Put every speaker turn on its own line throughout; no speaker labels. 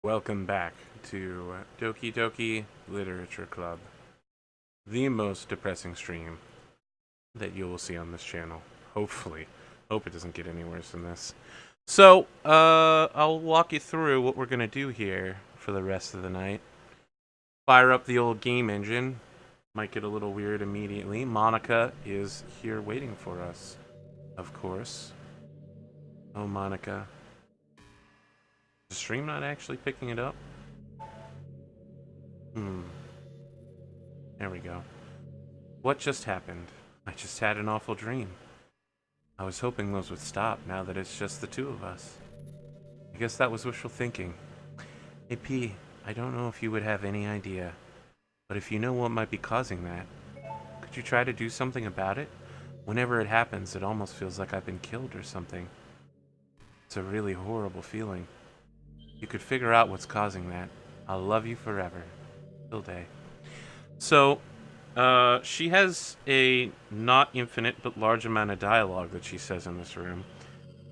Welcome back to Doki Doki Literature Club, the most depressing stream that you will see on this channel. Hopefully. Hope it doesn't get any worse than this. So, I'll walk you through what we're going to do here for the rest of the night. Fire up the old game engine. Might get a little weird immediately. Monika is here waiting for us, of course. Oh, Monika. Is the stream not actually picking it up? There we go. What just happened? I just had an awful dream. I was hoping those would stop now that it's just the two of us. I guess that was wishful thinking. Hey P, I don't know if you would have any idea, but if you know what might be causing that, could you try to do something about it? Whenever it happens, it almost feels like I've been killed or something. It's a really horrible feeling. You could figure out what's causing that. I'll love you forever. Tilde. So, she has a not infinite but large amount of dialogue that she says in this room.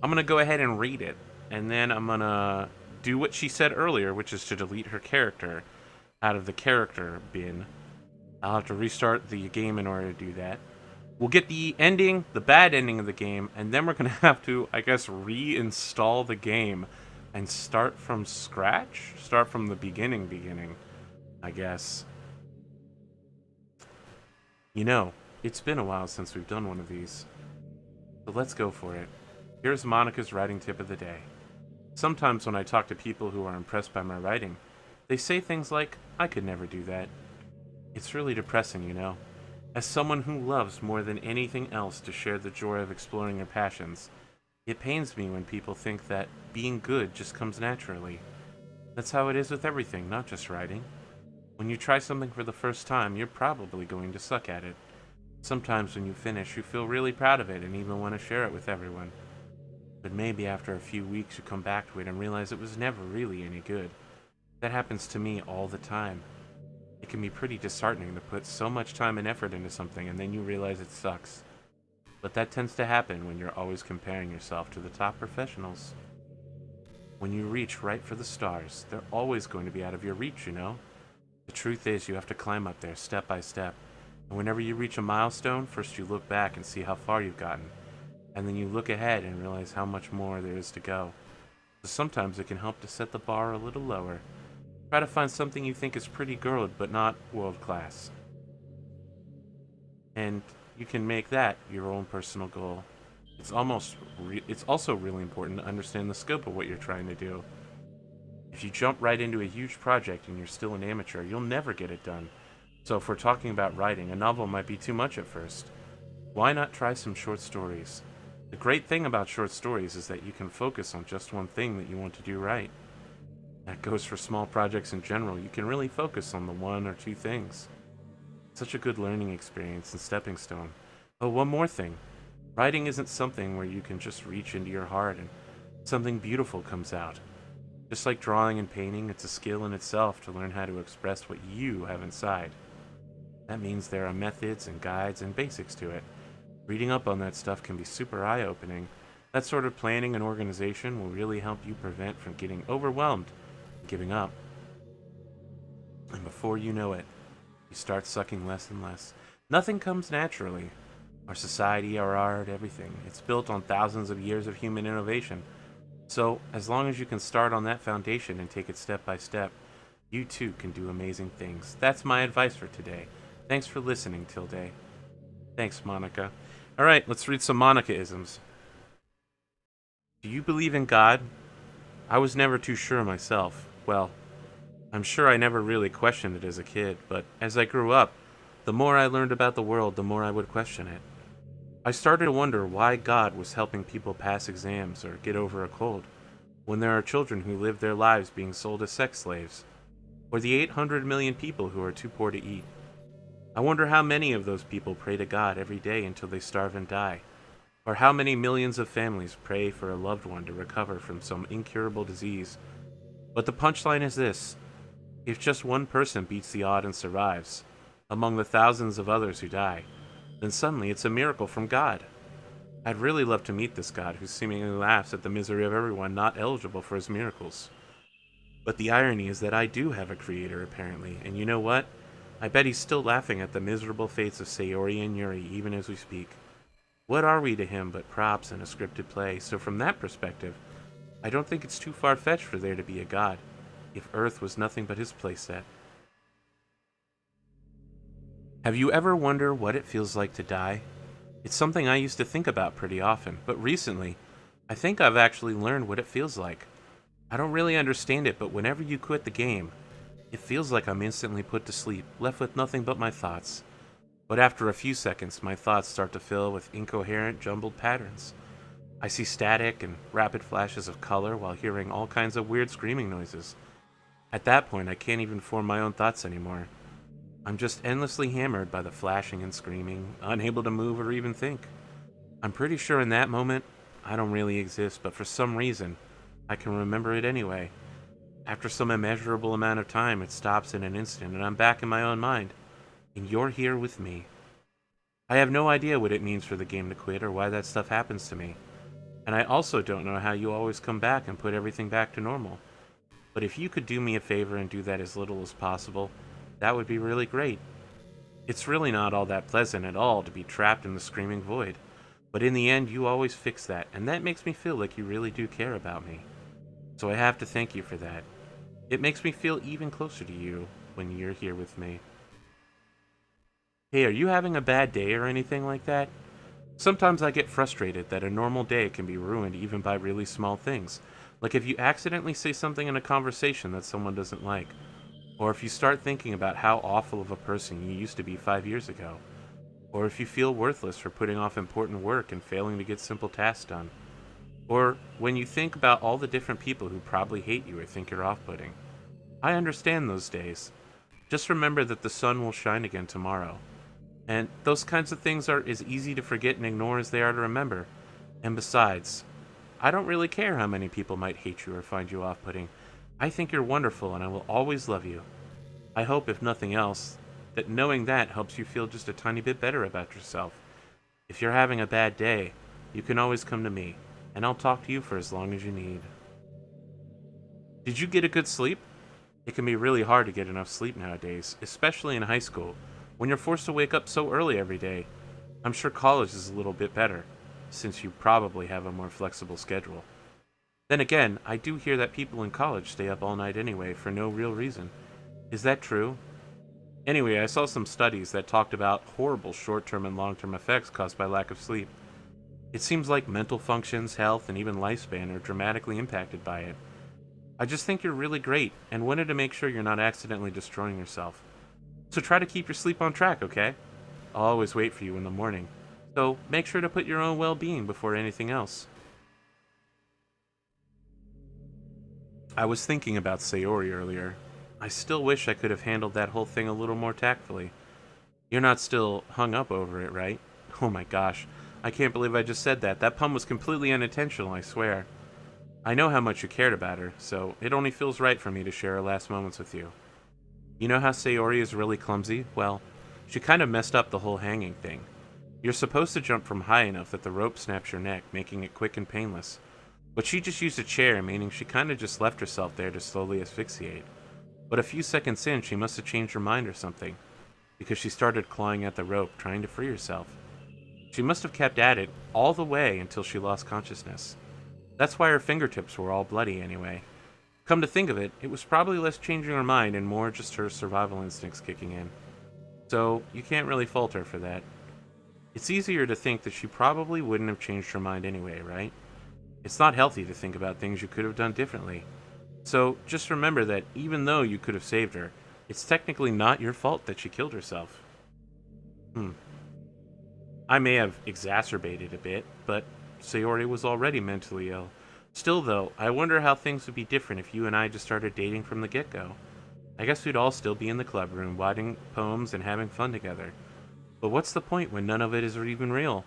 I'm going to go ahead and read it, and then I'm going to do what she said earlier, which is to delete her character out of the character bin. I'll have to restart the game in order to do that. We'll get the ending, the bad ending of the game, and then we're going to have to, I guess, reinstall the game and start from scratch? Start from the beginning, I guess. You know, it's been a while since we've done one of these. So let's go for it. Here's Monika's writing tip of the day. Sometimes when I talk to people who are impressed by my writing, they say things like, I could never do that. It's really depressing, you know. As someone who loves more than anything else to share the joy of exploring their passions, it pains me when people think that being good just comes naturally. That's how it is with everything, not just writing. When you try something for the first time, you're probably going to suck at it. Sometimes when you finish, you feel really proud of it and even want to share it with everyone. But maybe after a few weeks you come back to it and realize it was never really any good. That happens to me all the time. It can be pretty disheartening to put so much time and effort into something and then you realize it sucks. But that tends to happen when you're always comparing yourself to the top professionals. When you reach right for the stars, they're always going to be out of your reach, you know? The truth is, you have to climb up there step by step. And whenever you reach a milestone, first you look back and see how far you've gotten. And then you look ahead and realize how much more there is to go. So sometimes it can help to set the bar a little lower. Try to find something you think is pretty good, but not world class. And you can make that your own personal goal. It's also really important to understand the scope of what you're trying to do. If you jump right into a huge project and you're still an amateur, you'll never get it done. So if we're talking about writing, a novel might be too much at first. Why not try some short stories? The great thing about short stories is that you can focus on just one thing that you want to do right. That goes for small projects in general. You can really focus on the one or two things. Such a good learning experience and stepping stone. Oh, one more thing. Writing isn't something where you can just reach into your heart and something beautiful comes out. Just like drawing and painting, it's a skill in itself to learn how to express what you have inside. That means there are methods and guides and basics to it. Reading up on that stuff can be super eye-opening. That sort of planning and organization will really help you prevent from getting overwhelmed and giving up. And before you know it, you start sucking less and less. Nothing comes naturally. Our society, our art, everything. It's built on thousands of years of human innovation. So, as long as you can start on that foundation and take it step by step, you too can do amazing things. That's my advice for today. Thanks for listening, Tilde. Thanks, Monika. Alright, let's read some Monikaisms. Do you believe in God? I was never too sure myself. Well, I'm sure I never really questioned it as a kid, but as I grew up, the more I learned about the world, the more I would question it. I started to wonder why God was helping people pass exams or get over a cold, when there are children who live their lives being sold as sex slaves, or the 800 million people who are too poor to eat. I wonder how many of those people pray to God every day until they starve and die, or how many millions of families pray for a loved one to recover from some incurable disease. But the punchline is this: if just one person beats the odd and survives, among the thousands of others who die, then suddenly it's a miracle from God. I'd really love to meet this God who seemingly laughs at the misery of everyone not eligible for his miracles. But the irony is that I do have a creator, apparently, and you know what? I bet he's still laughing at the miserable fates of Sayori and Yuri, even as we speak. What are we to him but props in a scripted play? So from that perspective, I don't think it's too far-fetched for there to be a god, if Earth was nothing but his playset. Have you ever wondered what it feels like to die? It's something I used to think about pretty often, but recently, I think I've actually learned what it feels like. I don't really understand it, but whenever you quit the game, it feels like I'm instantly put to sleep, left with nothing but my thoughts. But after a few seconds, my thoughts start to fill with incoherent, jumbled patterns. I see static and rapid flashes of color while hearing all kinds of weird screaming noises. At that point, I can't even form my own thoughts anymore. I'm just endlessly hammered by the flashing and screaming, unable to move or even think. I'm pretty sure in that moment, I don't really exist, but for some reason, I can remember it anyway. After some immeasurable amount of time, it stops in an instant, and I'm back in my own mind. And you're here with me. I have no idea what it means for the game to quit or why that stuff happens to me. And I also don't know how you always come back and put everything back to normal. But if you could do me a favor and do that as little as possible, that would be really great. It's really not all that pleasant at all to be trapped in the screaming void. But in the end, you always fix that, and that makes me feel like you really do care about me. So I have to thank you for that. It makes me feel even closer to you when you're here with me. Hey, are you having a bad day or anything like that? Sometimes I get frustrated that a normal day can be ruined even by really small things, like if you accidentally say something in a conversation that someone doesn't like, or if you start thinking about how awful of a person you used to be 5 years ago, or if you feel worthless for putting off important work and failing to get simple tasks done, or when you think about all the different people who probably hate you or think you're off-putting. I understand those days. Just remember that the sun will shine again tomorrow. And those kinds of things are as easy to forget and ignore as they are to remember. And besides, I don't really care how many people might hate you or find you off-putting. I think you're wonderful and I will always love you. I hope, if nothing else, that knowing that helps you feel just a tiny bit better about yourself. If you're having a bad day, you can always come to me, and I'll talk to you for as long as you need. Did you get a good sleep? It can be really hard to get enough sleep nowadays, especially in high school, when you're forced to wake up so early every day. I'm sure college is a little bit better, since you probably have a more flexible schedule. Then again, I do hear that people in college stay up all night anyway for no real reason. Is that true? Anyway, I saw some studies that talked about horrible short-term and long-term effects caused by lack of sleep. It seems like mental functions, health, and even lifespan are dramatically impacted by it. I just think you're really great, and wanted to make sure you're not accidentally destroying yourself. So try to keep your sleep on track, okay? I'll always wait for you in the morning. So make sure to put your own well-being before anything else. I was thinking about Sayori earlier. I still wish I could have handled that whole thing a little more tactfully. You're not still hung up over it, right? Oh my gosh, I can't believe I just said that. That pun was completely unintentional, I swear. I know how much you cared about her, so it only feels right for me to share her last moments with you. You know how Sayori is really clumsy? Well, she kind of messed up the whole hanging thing. You're supposed to jump from high enough that the rope snaps your neck, making it quick and painless. But she just used a chair, meaning she kind of just left herself there to slowly asphyxiate. But a few seconds in, she must have changed her mind or something, because she started clawing at the rope, trying to free herself. She must have kept at it all the way until she lost consciousness. That's why her fingertips were all bloody anyway. Come to think of it, it was probably less changing her mind and more just her survival instincts kicking in. So, you can't really fault her for that. It's easier to think that she probably wouldn't have changed her mind anyway, right? It's not healthy to think about things you could have done differently. So, just remember that even though you could have saved her, it's technically not your fault that she killed herself. I may have exacerbated a bit, but Sayori was already mentally ill. Still, though, I wonder how things would be different if you and I just started dating from the get-go. I guess we'd all still be in the club room, writing poems and having fun together. But what's the point when none of it is even real?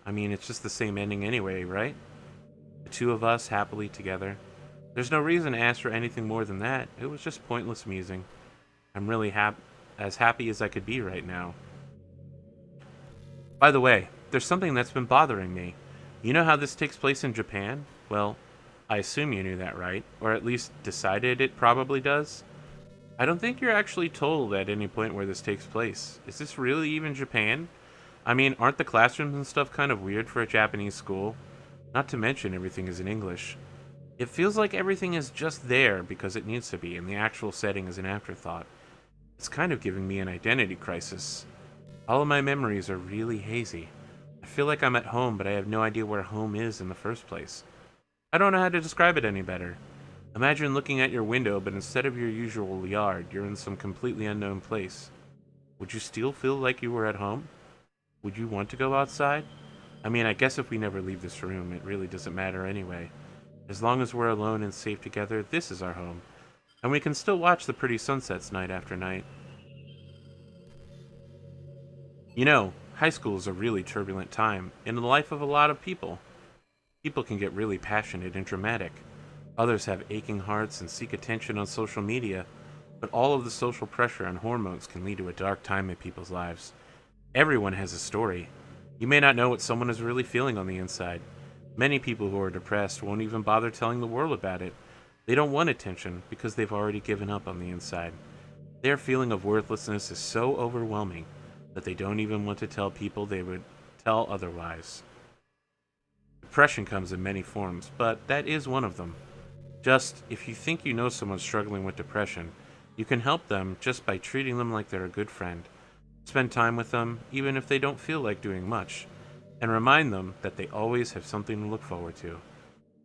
I mean, it's just the same ending anyway, right? The two of us happily together. There's no reason to ask for anything more than that. It was just pointless musing. I'm really as happy as I could be right now. By the way, there's something that's been bothering me. You know how this takes place in Japan? Well, I assume you knew that, right? Or at least decided it probably does? I don't think you're actually told at any point where this takes place. Is this really even Japan? I mean, aren't the classrooms and stuff kind of weird for a Japanese school? Not to mention everything is in English. It feels like everything is just there because it needs to be, and the actual setting is an afterthought. It's kind of giving me an identity crisis. All of my memories are really hazy. I feel like I'm at home, but I have no idea where home is in the first place. I don't know how to describe it any better. Imagine looking at your window, but instead of your usual yard, you're in some completely unknown place. Would you still feel like you were at home? Would you want to go outside? I mean, I guess if we never leave this room, it really doesn't matter anyway. As long as we're alone and safe together, this is our home. And we can still watch the pretty sunsets night after night. You know, high school is a really turbulent time in the life of a lot of people. People can get really passionate and dramatic. Others have aching hearts and seek attention on social media, but all of the social pressure and hormones can lead to a dark time in people's lives. Everyone has a story. You may not know what someone is really feeling on the inside. Many people who are depressed won't even bother telling the world about it. They don't want attention because they've already given up on the inside. Their feeling of worthlessness is so overwhelming that they don't even want to tell people they would tell otherwise. Depression comes in many forms, but that is one of them. Just, if you think you know someone struggling with depression, you can help them just by treating them like they're a good friend. Spend time with them, even if they don't feel like doing much, and remind them that they always have something to look forward to.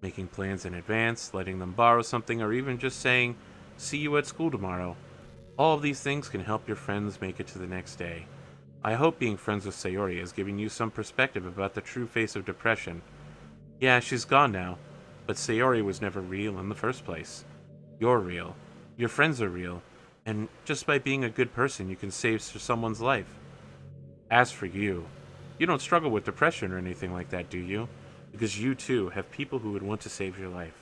Making plans in advance, letting them borrow something, or even just saying, "See you at school tomorrow." All of these things can help your friends make it to the next day. I hope being friends with Sayori is giving you some perspective about the true face of depression. Yeah, she's gone now, but Sayori was never real in the first place. You're real. Your friends are real. And just by being a good person, you can save someone's life. As for you, you don't struggle with depression or anything like that, do you? Because you, too, have people who would want to save your life.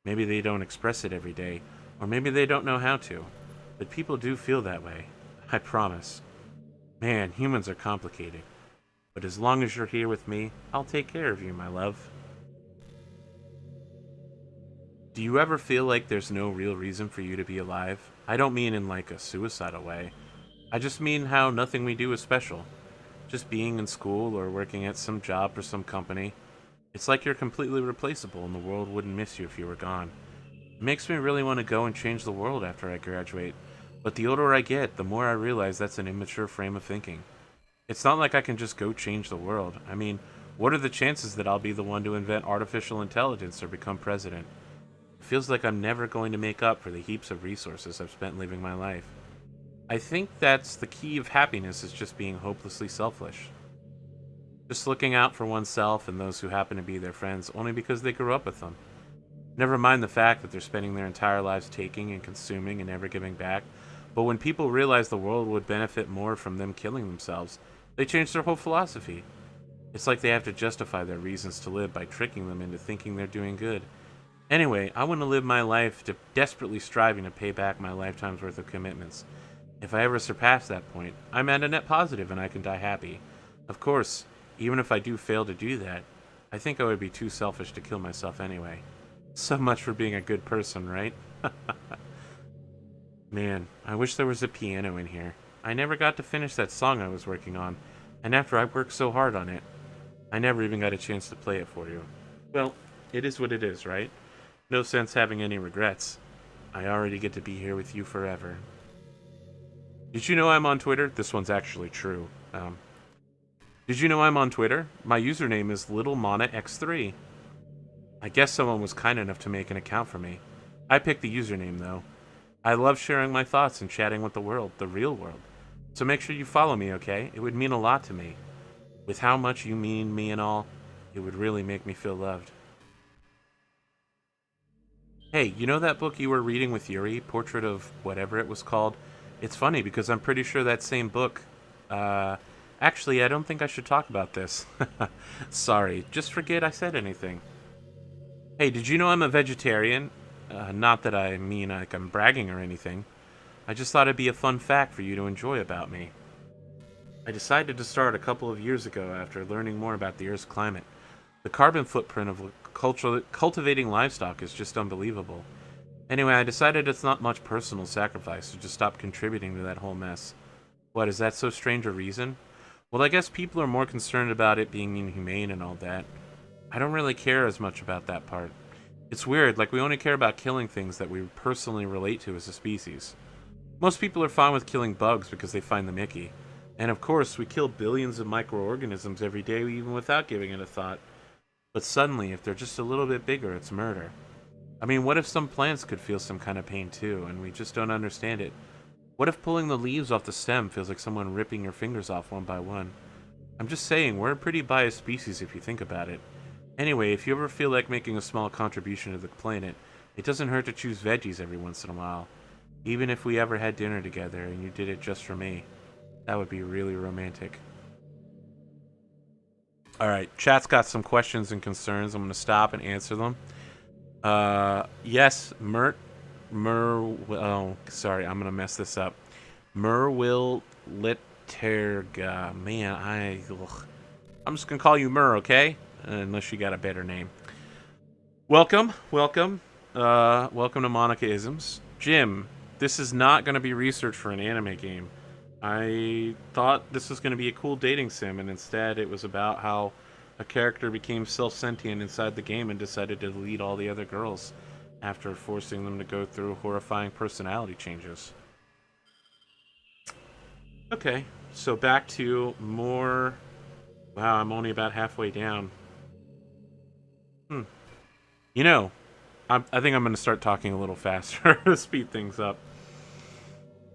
Maybe they don't express it every day, or maybe they don't know how to. But people do feel that way. I promise. Man, humans are complicated. But as long as you're here with me, I'll take care of you, my love. Do you ever feel like there's no real reason for you to be alive? I don't mean in like a suicidal way. I just mean how nothing we do is special. Just being in school or working at some job for some company. It's like you're completely replaceable and the world wouldn't miss you if you were gone. It makes me really want to go and change the world after I graduate. But the older I get, the more I realize that's an immature frame of thinking. It's not like I can just go change the world. I mean, what are the chances that I'll be the one to invent artificial intelligence or become president? It feels like I'm never going to make up for the heaps of resources I've spent living my life. I think that's the key of happiness is just being hopelessly selfish. Just looking out for oneself and those who happen to be their friends only because they grew up with them. Never mind the fact that they're spending their entire lives taking and consuming and never giving back. But when people realize the world would benefit more from them killing themselves, they change their whole philosophy. It's like they have to justify their reasons to live by tricking them into thinking they're doing good. Anyway, I want to live my life desperately striving to pay back my lifetime's worth of commitments. If I ever surpass that point, I'm at a net positive and I can die happy. Of course, even if I do fail to do that, I think I would be too selfish to kill myself anyway. So much for being a good person, right? Man, I wish there was a piano in here. I never got to finish that song I was working on, and after I worked so hard on it, I never even got a chance to play it for you. Well, it is what it is, right? No sense having any regrets. I already get to be here with you forever. Did you know I'm on Twitter? This one's actually true. Did you know I'm on Twitter? My username is LittleManaX3. I guess someone was kind enough to make an account for me. I picked the username, though. I love sharing my thoughts and chatting with the world, the real world. So make sure you follow me, okay? It would mean a lot to me. With how much you mean me and all, it would really make me feel loved. Hey, you know that book you were reading with Yuri, Portrait of whatever it was called? It's funny because I'm pretty sure that same book... Actually, I don't think I should talk about this. Sorry, just forget I said anything. Hey, did you know I'm a vegetarian? Not that I mean like I'm bragging or anything. I just thought it'd be a fun fact for you to enjoy about me. I decided to start a couple of years ago after learning more about the Earth's climate. The carbon footprint of cultivating livestock is just unbelievable. Anyway, I decided it's not much personal sacrifice to just stop contributing to that whole mess. What, is that so strange a reason? Well, I guess people are more concerned about it being inhumane and all that. I don't really care as much about that part. It's weird, like we only care about killing things that we personally relate to as a species. Most people are fine with killing bugs because they find them icky. And of course, we kill billions of microorganisms every day even without giving it a thought. But suddenly, if they're just a little bit bigger, it's murder. I mean, what if some plants could feel some kind of pain too, and we just don't understand it? What if pulling the leaves off the stem feels like someone ripping your fingers off one by one? I'm just saying, we're a pretty biased species if you think about it. Anyway, if you ever feel like making a small contribution to the planet, it doesn't hurt to choose veggies every once in a while. Even if we ever had dinner together and you did it just for me. That would be really romantic. Alright, chat's got some questions and concerns. I'm going to stop and answer them. Yes, oh, sorry, I'm going to mess this up. Merwill Litterga. Man, I'm just going to call you Mer, okay? Unless you got a better name. Welcome to Monikaisms. Jim, this is not going to be research for an anime game. I thought this was going to be a cool dating sim, and instead it was about how a character became self-sentient inside the game and decided to delete all the other girls after forcing them to go through horrifying personality changes. Okay, so back to more... Wow, I'm only about halfway down. You know, I think I'm going to start talking a little faster to speed things up.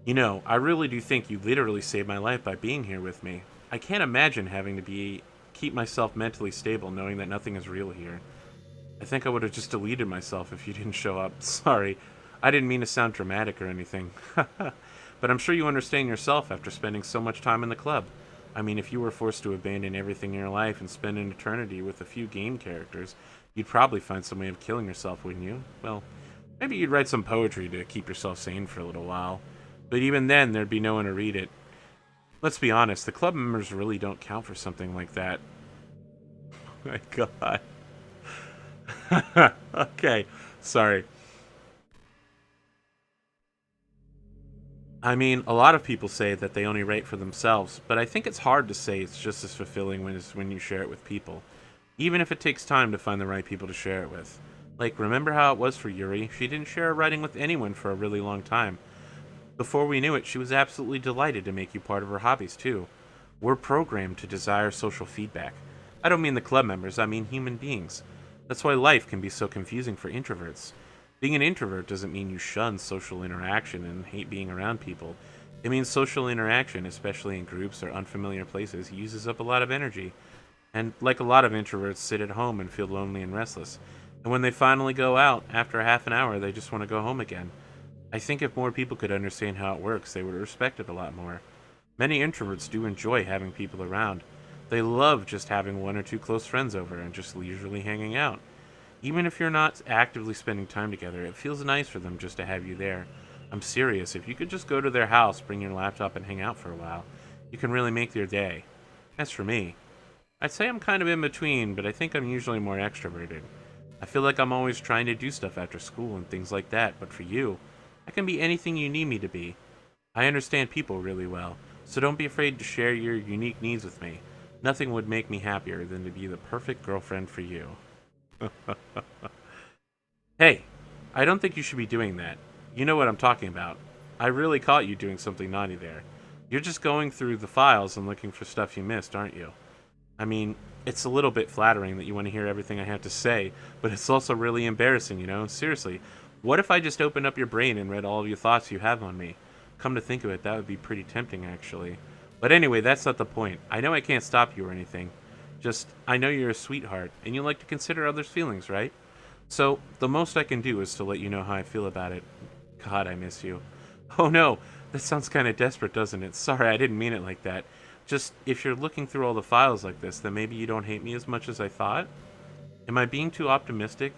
You know, I really do think you literally saved my life by being here with me. I can't imagine having to keep myself mentally stable knowing that nothing is real here. I think I would have just deleted myself if you didn't show up. Sorry, I didn't mean to sound dramatic or anything. But I'm sure you understand yourself after spending so much time in the club. I mean, if you were forced to abandon everything in your life and spend an eternity with a few game characters, you'd probably find some way of killing yourself, wouldn't you? Well, maybe you'd write some poetry to keep yourself sane for a little while. But even then, there'd be no one to read it. Let's be honest, the club members really don't count for something like that. Oh my god. Okay, sorry. I mean, a lot of people say that they only write for themselves, but I think it's hard to say it's just as fulfilling when you share it with people. Even if it takes time to find the right people to share it with. Like, remember how it was for Yuri? She didn't share her writing with anyone for a really long time. Before we knew it, she was absolutely delighted to make you part of her hobbies, too. We're programmed to desire social feedback. I don't mean the club members, I mean human beings. That's why life can be so confusing for introverts. Being an introvert doesn't mean you shun social interaction and hate being around people. It means social interaction, especially in groups or unfamiliar places, uses up a lot of energy. And like a lot of introverts, sit at home and feel lonely and restless. And when they finally go out, after half an hour, they just want to go home again. I think if more people could understand how it works, they would respect it a lot more. Many introverts do enjoy having people around. They love just having one or two close friends over and just leisurely hanging out. Even if you're not actively spending time together, it feels nice for them just to have you there. I'm serious, if you could just go to their house, bring your laptop, and hang out for a while, you can really make their day. As for me, I'd say I'm kind of in between, but I think I'm usually more extroverted. I feel like I'm always trying to do stuff after school and things like that, but for you, I can be anything you need me to be. I understand people really well, so don't be afraid to share your unique needs with me. Nothing would make me happier than to be the perfect girlfriend for you. Hey, I don't think you should be doing that. You know what I'm talking about. I really caught you doing something naughty there. You're just going through the files and looking for stuff you missed, aren't you? I mean, it's a little bit flattering that you want to hear everything I have to say, but it's also really embarrassing, you know? Seriously, what if I just opened up your brain and read all of your thoughts you have on me? Come to think of it, that would be pretty tempting, actually. But anyway, that's not the point. I know I can't stop you or anything. Just, I know you're a sweetheart, and you like to consider others' feelings, right? So, the most I can do is to let you know how I feel about it. God, I miss you. Oh no, that sounds kind of desperate, doesn't it? Sorry, I didn't mean it like that. Just, if you're looking through all the files like this, then maybe you don't hate me as much as I thought? Am I being too optimistic?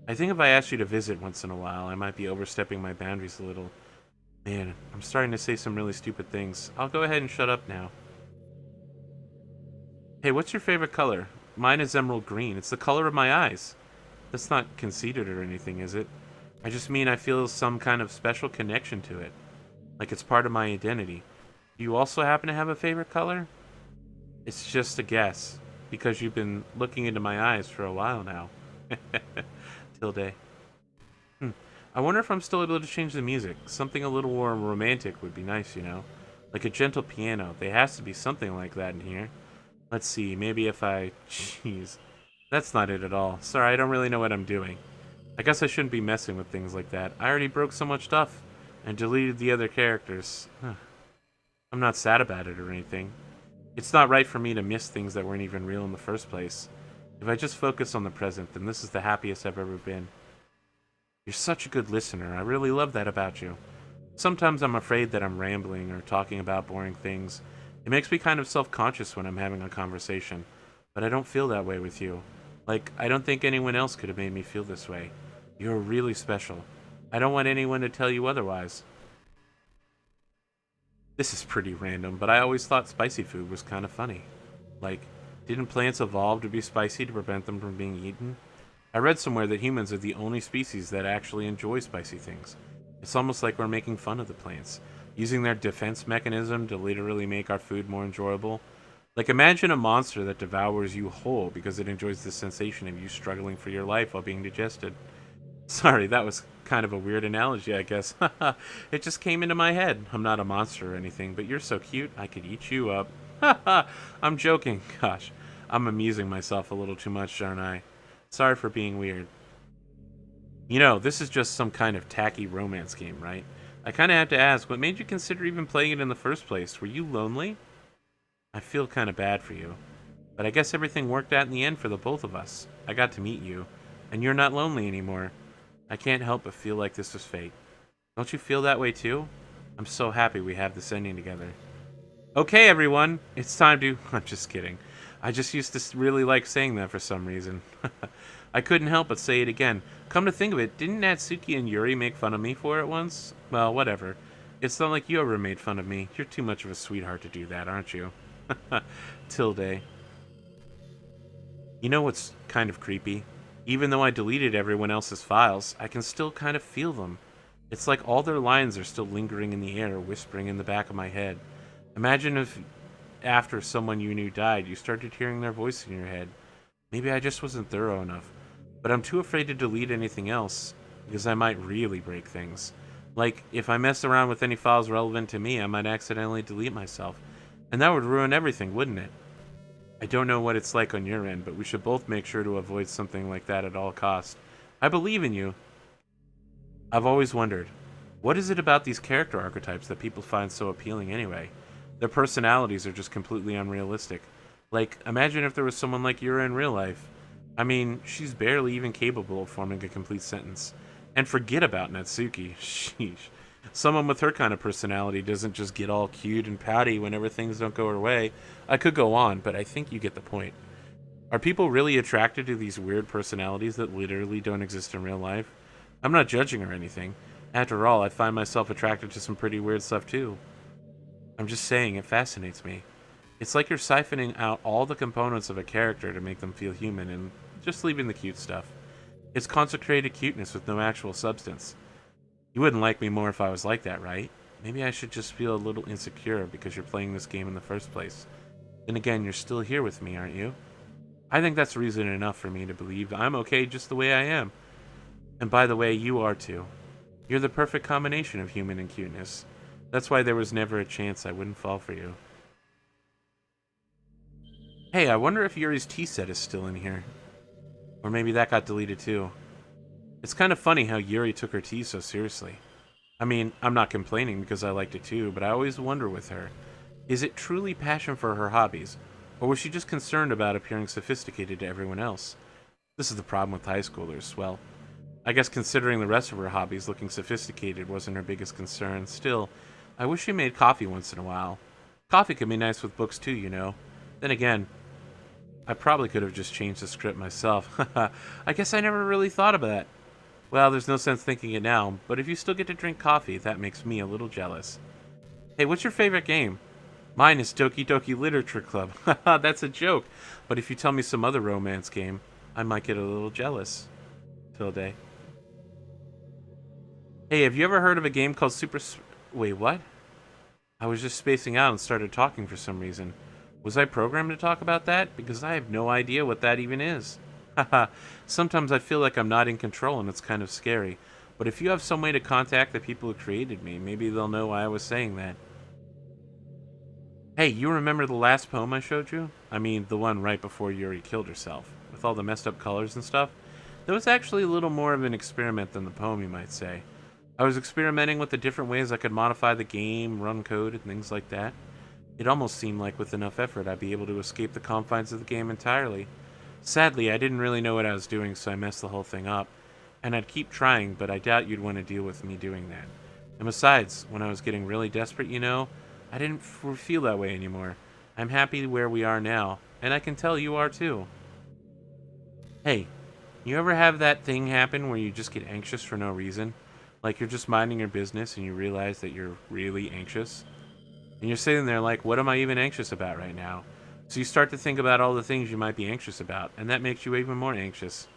I think if I asked you to visit once in a while, I might be overstepping my boundaries a little. Man, I'm starting to say some really stupid things. I'll go ahead and shut up now. Hey, what's your favorite color? Mine is emerald green. It's the color of my eyes. That's not conceited or anything, is it? I just mean I feel some kind of special connection to it. Like it's part of my identity. Do you also happen to have a favorite color? It's just a guess, because you've been looking into my eyes for a while now. Tilde. I wonder if I'm still able to change the music. Something a little more romantic would be nice, you know? Like a gentle piano. There has to be something like that in here. Let's see, maybe if I... Jeez. That's not it at all. Sorry, I don't really know what I'm doing. I guess I shouldn't be messing with things like that. I already broke so much stuff and deleted the other characters. I'm not sad about it or anything. It's not right for me to miss things that weren't even real in the first place. If I just focus on the present, then this is the happiest I've ever been. You're such a good listener. I really love that about you. Sometimes I'm afraid that I'm rambling or talking about boring things. It makes me kind of self-conscious when I'm having a conversation. But I don't feel that way with you. Like, I don't think anyone else could have made me feel this way. You're really special. I don't want anyone to tell you otherwise. This is pretty random, but I always thought spicy food was kind of funny. Like, didn't plants evolve to be spicy to prevent them from being eaten? I read somewhere that humans are the only species that actually enjoy spicy things. It's almost like we're making fun of the plants, using their defense mechanism to literally make our food more enjoyable. Like, imagine a monster that devours you whole because it enjoys the sensation of you struggling for your life while being digested. Sorry, that was kind of a weird analogy, I guess. It just came into my head. I'm not a monster or anything, but you're so cute, I could eat you up. I'm joking. Gosh, I'm amusing myself a little too much, aren't I? Sorry for being weird. You know, this is just some kind of tacky romance game, right? I kind of have to ask, what made you consider even playing it in the first place? Were you lonely? I feel kind of bad for you. But I guess everything worked out in the end for the both of us. I got to meet you, and you're not lonely anymore. I can't help but feel like this was fate. Don't you feel that way too? I'm so happy we have this ending together. Okay, everyone, it's time to... I'm just kidding. I just used to really like saying that for some reason. I couldn't help but say it again. Come to think of it, didn't Natsuki and Yuri make fun of me for it once? Well, whatever. It's not like you ever made fun of me. You're too much of a sweetheart to do that, aren't you? Tilde. You know what's kind of creepy? Even though I deleted everyone else's files, I can still kind of feel them. It's like all their lines are still lingering in the air, whispering in the back of my head. Imagine if, after someone you knew died, you started hearing their voice in your head. Maybe I just wasn't thorough enough. But I'm too afraid to delete anything else, because I might really break things. Like, if I mess around with any files relevant to me, I might accidentally delete myself. And that would ruin everything, wouldn't it? I don't know what it's like on your end, but we should both make sure to avoid something like that at all costs. I believe in you. I've always wondered, what is it about these character archetypes that people find so appealing anyway? Their personalities are just completely unrealistic. Like, imagine if there was someone like Yuri in real life. I mean, she's barely even capable of forming a complete sentence. And forget about Natsuki. Sheesh. Someone with her kind of personality doesn't just get all cute and pouty whenever things don't go her way. I could go on, but I think you get the point. Are people really attracted to these weird personalities that literally don't exist in real life? I'm not judging or anything. After all, I find myself attracted to some pretty weird stuff too. I'm just saying, it fascinates me. It's like you're siphoning out all the components of a character to make them feel human and just leaving the cute stuff. It's concentrated cuteness with no actual substance. You wouldn't like me more if I was like that, right? Maybe I should just feel a little insecure because you're playing this game in the first place. Then again, you're still here with me, aren't you? I think that's reason enough for me to believe I'm okay just the way I am. And by the way, you are too. You're the perfect combination of human and cuteness. That's why there was never a chance I wouldn't fall for you. Hey, I wonder if Yuri's tea set is still in here. Or maybe that got deleted too. It's kind of funny how Yuri took her tea so seriously. I mean, I'm not complaining because I liked it too, but I always wonder with her. Is it truly passion for her hobbies, or was she just concerned about appearing sophisticated to everyone else? This is the problem with high schoolers. Well, I guess considering the rest of her hobbies, looking sophisticated wasn't her biggest concern. Still, I wish she made coffee once in a while. Coffee can be nice with books too, you know. Then again, I probably could have just changed the script myself. I guess I never really thought of that. Well, there's no sense thinking it now, but if you still get to drink coffee, that makes me a little jealous. Hey, what's your favorite game? Mine is Doki Doki Literature Club. Haha, that's a joke. But if you tell me some other romance game, I might get a little jealous. Tilde. Hey, have you ever heard of a game called Wait, what? I was just spacing out and started talking for some reason. Was I programmed to talk about that? Because I have no idea what that even is. Haha, sometimes I feel like I'm not in control and it's kind of scary. But if you have some way to contact the people who created me, maybe they'll know why I was saying that. Hey, you remember the last poem I showed you? I mean, the one right before Yuri killed herself, with all the messed up colors and stuff? That was actually a little more of an experiment than the poem, you might say. I was experimenting with the different ways I could modify the game, run code, and things like that. It almost seemed like with enough effort I'd be able to escape the confines of the game entirely. Sadly, I didn't really know what I was doing, so I messed the whole thing up. And I'd keep trying, but I doubt you'd want to deal with me doing that. And besides, when I was getting really desperate, I didn't feel that way anymore. I'm happy where we are now, and I can tell you are too. Hey, you ever have that thing happen where you just get anxious for no reason? Like you're just minding your business and you realize that you're really anxious? And you're sitting there like, what am I even anxious about right now? So you start to think about all the things you might be anxious about, and that makes you even more anxious.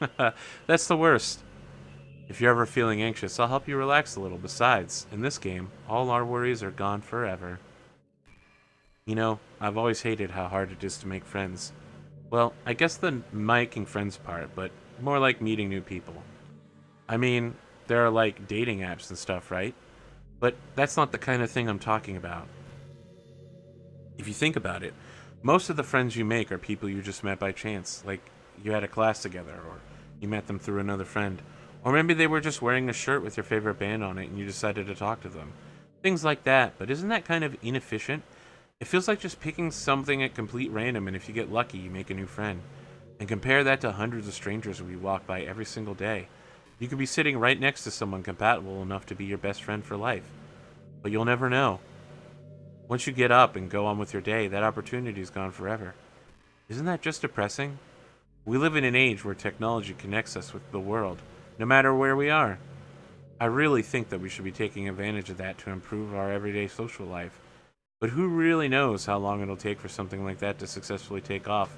That's the worst. If you're ever feeling anxious, I'll help you relax a little. Besides, in this game, all our worries are gone forever. I've always hated how hard it is to make friends. Well, I guess the making friends part, but more like meeting new people. I mean, there are like dating apps and stuff, right? But that's not the kind of thing I'm talking about. If you think about it, most of the friends you make are people you just met by chance, like you had a class together, or you met them through another friend, or maybe they were just wearing a shirt with your favorite band on it and you decided to talk to them. Things like that, but isn't that kind of inefficient? It feels like just picking something at complete random, and if you get lucky, you make a new friend. And compare that to hundreds of strangers we walk by every single day. You could be sitting right next to someone compatible enough to be your best friend for life. But you'll never know. Once you get up and go on with your day, that opportunity's gone forever. Isn't that just depressing? We live in an age where technology connects us with the world, no matter where we are. I really think that we should be taking advantage of that to improve our everyday social life. But who really knows how long it'll take for something like that to successfully take off?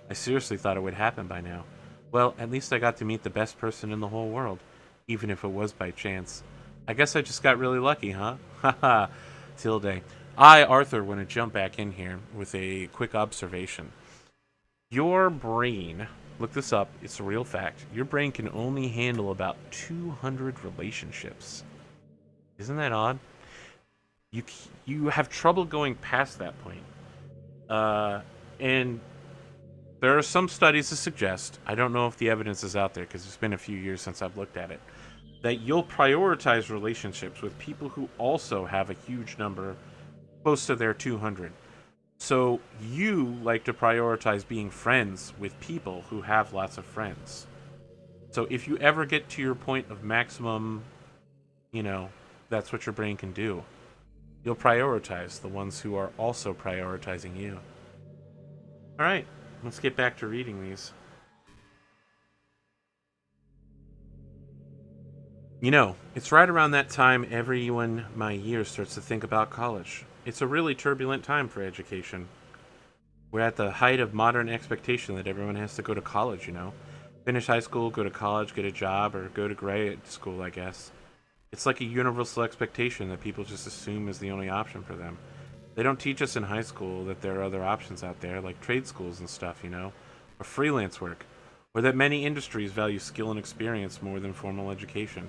I seriously thought it would happen by now. Well, at least I got to meet the best person in the whole world, even if it was by chance. I guess I just got really lucky, huh? Haha, Tilde. I, Arthur, want to jump back in here with a quick observation. Your brain, look this up, it's a real fact, your brain can only handle about 200 relationships. Isn't that odd? You have trouble going past that point. And there are some studies to suggest, I don't know if the evidence is out there because it's been a few years since I've looked at it, that you'll prioritize relationships with people who also have a huge number, close to their 200. So you like to prioritize being friends with people who have lots of friends. So if you ever get to your point of maximum, that's what your brain can do. You'll prioritize the ones who are also prioritizing you. Alright, let's get back to reading these. It's right around that time everyone my year starts to think about college. It's a really turbulent time for education. We're at the height of modern expectation that everyone has to go to college, Finish high school, go to college, get a job, or go to grad school, I guess. It's like a universal expectation that people just assume is the only option for them. They don't teach us in high school that there are other options out there, like trade schools and stuff, or freelance work, or that many industries value skill and experience more than formal education.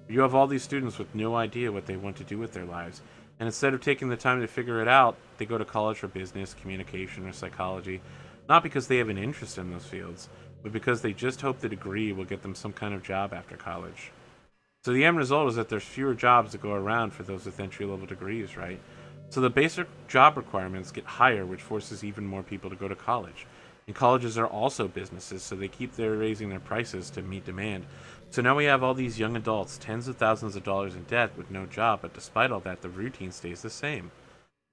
You have all these students with no idea what they want to do with their lives, and instead of taking the time to figure it out, they go to college for business, communication, or psychology, not because they have an interest in those fields, but because they just hope the degree will get them some kind of job after college. So the end result is that there's fewer jobs to go around for those with entry-level degrees, right? So the basic job requirements get higher, which forces even more people to go to college. And colleges are also businesses, so they keep raising their prices to meet demand. So now we have all these young adults, tens of thousands of dollars in debt with no job, but despite all that, the routine stays the same.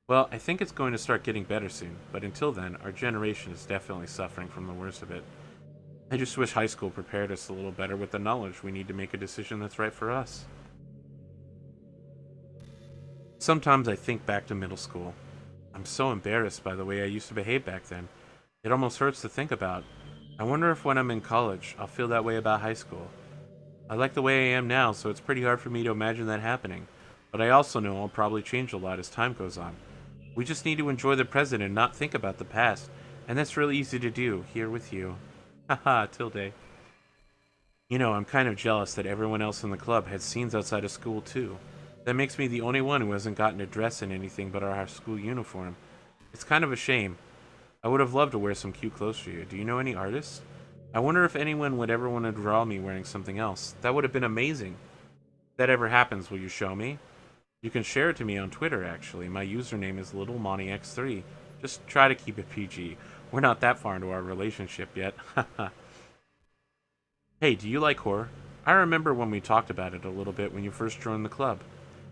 Well, I think it's going to start getting better soon, but until then, our generation is definitely suffering from the worst of it. I just wish high school prepared us a little better with the knowledge we need to make a decision that's right for us. Sometimes I think back to middle school. I'm so embarrassed by the way I used to behave back then. It almost hurts to think about. I wonder if when I'm in college, I'll feel that way about high school. I like the way I am now, so it's pretty hard for me to imagine that happening. But I also know I'll probably change a lot as time goes on. We just need to enjoy the present and not think about the past. And that's really easy to do, here with you. Haha, Tilde. You know, I'm kind of jealous that everyone else in the club had scenes outside of school, too. That makes me the only one who hasn't gotten to dress in anything but our school uniform. It's kind of a shame. I would have loved to wear some cute clothes for you. Do you know any artists? I wonder if anyone would ever want to draw me wearing something else. That would have been amazing. If that ever happens, will you show me? You can share it to me on Twitter, actually. My username is LittleMontyX3. Just try to keep it PG. We're not that far into our relationship yet. Hey, do you like horror? I remember when we talked about it a little bit when you first joined the club.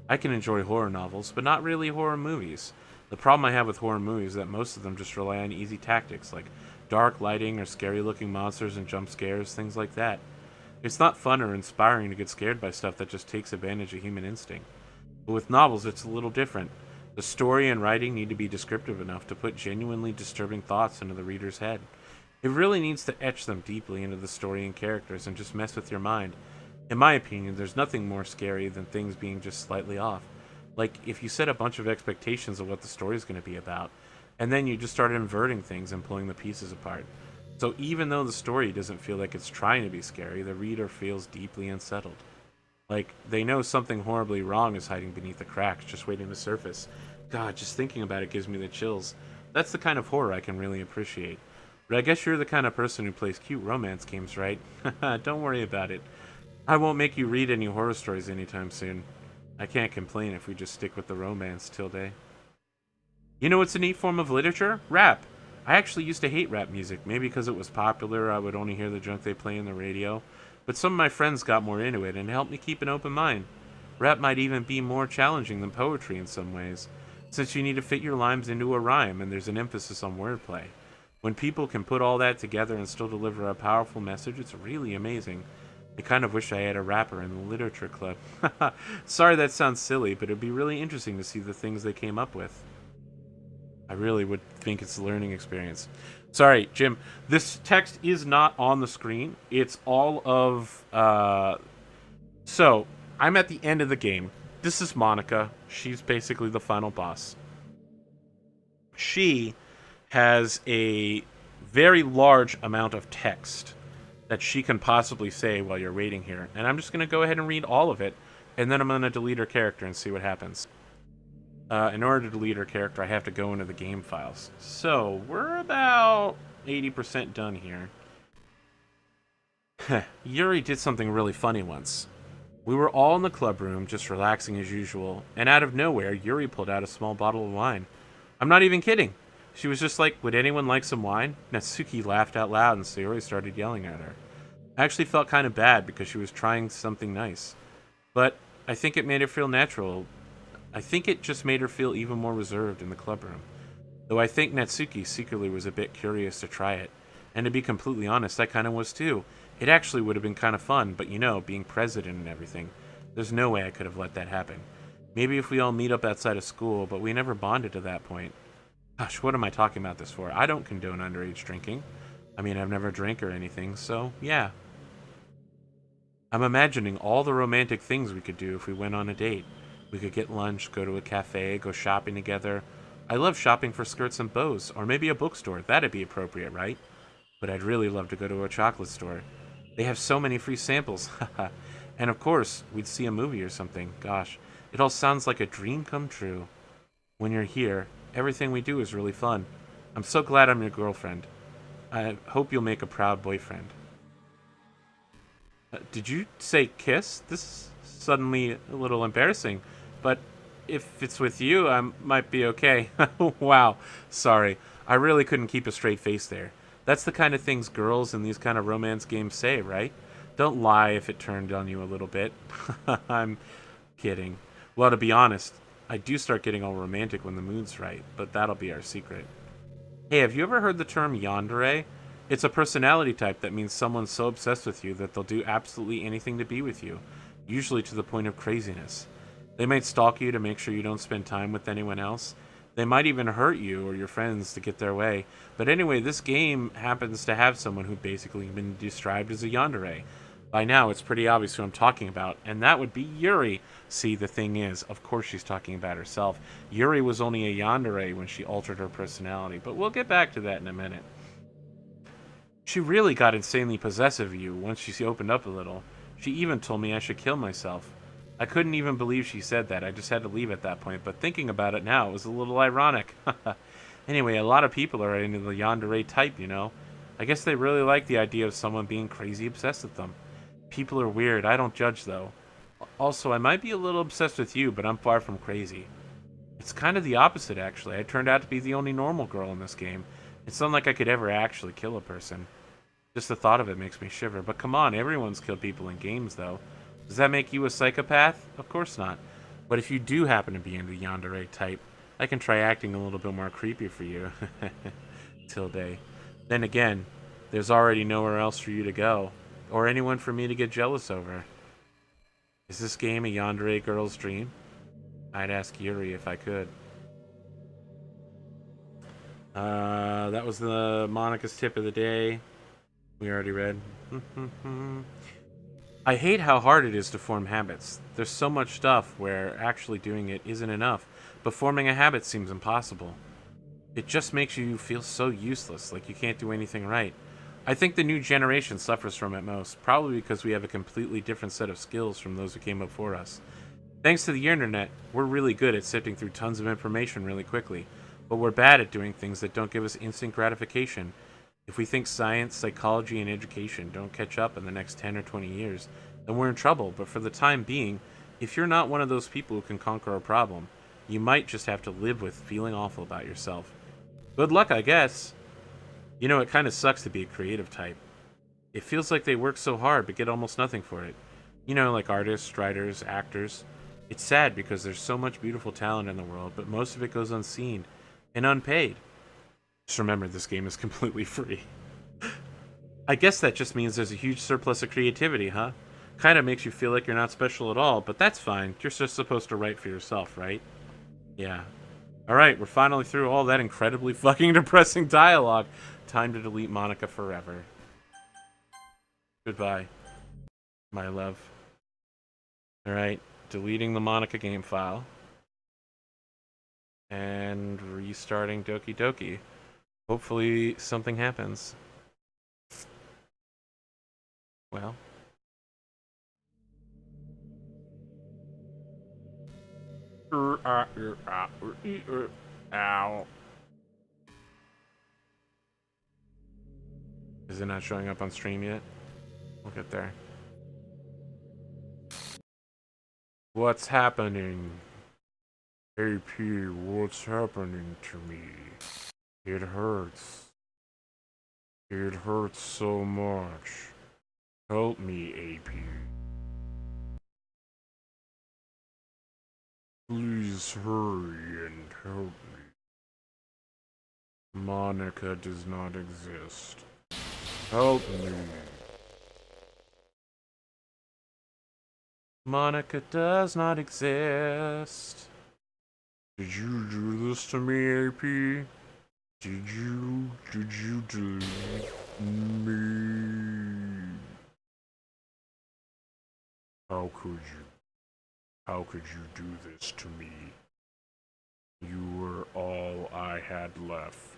I can enjoy horror novels, but not really horror movies. The problem I have with horror movies is that most of them just rely on easy tactics, like dark lighting or scary looking monsters and jump scares, things like that. It's not fun or inspiring to get scared by stuff that just takes advantage of human instinct. But with novels, it's a little different. The story and writing need to be descriptive enough to put genuinely disturbing thoughts into the reader's head. It really needs to etch them deeply into the story and characters and just mess with your mind. In my opinion, there's nothing more scary than things being just slightly off. Like, if you set a bunch of expectations of what the story is going to be about, and then you just start inverting things and pulling the pieces apart. So even though the story doesn't feel like it's trying to be scary, the reader feels deeply unsettled. Like, they know something horribly wrong is hiding beneath the cracks, just waiting to surface. God, just thinking about it gives me the chills. That's the kind of horror I can really appreciate. But I guess you're the kind of person who plays cute romance games, right? Don't worry about it. I won't make you read any horror stories anytime soon. I can't complain if we just stick with the romance, Tilde. You know what's a neat form of literature? Rap. I actually used to hate rap music, maybe because it was popular, I would only hear the junk they play in the radio. But some of my friends got more into it and helped me keep an open mind. Rap might even be more challenging than poetry in some ways, since you need to fit your lines into a rhyme and there's an emphasis on wordplay. When people can put all that together and still deliver a powerful message, it's really amazing. I kind of wish I had a rapper in the literature club. Sorry that sounds silly, but it'd be really interesting to see the things they came up with. I really would think it's a learning experience. Sorry, Jim. This text is not on the screen. It's all of... So, I'm at the end of the game. This is Monika. She's basically the final boss. She has a very large amount of text that she can possibly say while you're waiting here. And I'm just going to go ahead and read all of it, and then I'm going to delete her character and see what happens. In order to delete her character, I have to go into the game files. So, we're about 80% done here. Yuri did something really funny once. We were all in the club room, just relaxing as usual, and out of nowhere, Yuri pulled out a small bottle of wine. I'm not even kidding. She was just like, would anyone like some wine? Natsuki laughed out loud and Sayori started yelling at her. I actually felt kind of bad because she was trying something nice. But I think it made her feel natural. I think it just made her feel even more reserved in the clubroom. Though I think Natsuki secretly was a bit curious to try it. And to be completely honest, I kind of was too. It actually would have been kind of fun, but you know, being president and everything. There's no way I could have let that happen. Maybe if we all meet up outside of school, but we never bonded to that point. Gosh, what am I talking about this for? I don't condone underage drinking. I mean, I've never drank or anything, so yeah. I'm imagining all the romantic things we could do if we went on a date. We could get lunch, go to a cafe, go shopping together. I love shopping for skirts and bows, or maybe a bookstore. That'd be appropriate, right? But I'd really love to go to a chocolate store. They have so many free samples. And of course, we'd see a movie or something. Gosh, it all sounds like a dream come true. When you're here, everything we do is really fun. I'm so glad I'm your girlfriend. I hope you'll make a proud boyfriend. Did you say kiss? This is suddenly a little embarrassing, but if it's with you, I might be okay. Wow, sorry. I really couldn't keep a straight face there. That's the kind of things girls in these kind of romance games say, right? Don't lie if it turned on you a little bit. I'm kidding. Well, to be honest, I do start getting all romantic when the mood's right, but that'll be our secret. Hey, have you ever heard the term yandere? It's a personality type that means someone's so obsessed with you that they'll do absolutely anything to be with you, usually to the point of craziness. They might stalk you to make sure you don't spend time with anyone else. They might even hurt you or your friends to get their way. But anyway, this game happens to have someone who basically been described as a yandere. By now, it's pretty obvious who I'm talking about, and that would be Yuri. See, the thing is, of course she's talking about herself. Yuri was only a yandere when she altered her personality, but we'll get back to that in a minute. She really got insanely possessive of you once she opened up a little. She even told me I should kill myself. I couldn't even believe she said that. I just had to leave at that point, but thinking about it now, it was a little ironic. Anyway, a lot of people are into the yandere type, you know. I guess they really like the idea of someone being crazy obsessed with them. People are weird. I don't judge, though. Also, I might be a little obsessed with you, but I'm far from crazy. It's kind of the opposite, actually. I turned out to be the only normal girl in this game. It's not like I could ever actually kill a person. Just the thought of it makes me shiver. But come on, everyone's killed people in games, though. Does that make you a psychopath? Of course not. But if you do happen to be into the yandere type, I can try acting a little bit more creepy for you. Tilde. Then again, there's already nowhere else for you to go. Or anyone for me to get jealous over. Is this game a yandere girl's dream? I'd ask Yuri if I could. That was the Monika's tip of the day. We already read. I hate how hard it is to form habits. There's so much stuff where actually doing it isn't enough, but forming a habit seems impossible. It just makes you feel so useless, like you can't do anything right. I think the new generation suffers from it most, probably because we have a completely different set of skills from those who came before us. Thanks to the internet, we're really good at sifting through tons of information really quickly, but we're bad at doing things that don't give us instant gratification. If we think science, psychology, and education don't catch up in the next 10 or 20 years, then we're in trouble. But for the time being, if you're not one of those people who can conquer a problem, you might just have to live with feeling awful about yourself. Good luck, I guess. You know, it kind of sucks to be a creative type. It feels like they work so hard but get almost nothing for it. You know, like artists, writers, actors. It's sad because there's so much beautiful talent in the world, but most of it goes unseen and unpaid. Just remember, this game is completely free. I guess that just means there's a huge surplus of creativity, huh? Kind of makes you feel like you're not special at all, but that's fine. You're just supposed to write for yourself, right? Yeah. Alright, we're finally through all that incredibly fucking depressing dialogue. Time to delete Monika forever. Goodbye, my love. Alright, deleting the Monika game file. And restarting Doki Doki. Hopefully something happens. Well. Ow. Is it not showing up on stream yet? We'll get there. What's happening? AP, what's happening to me? It hurts. It hurts so much. Help me, AP. Please hurry and help me. Monika does not exist. Help me. Monika does not exist. Did you do this to me, AP? Did you delete me? How could you? How could you do this to me? You were all I had left.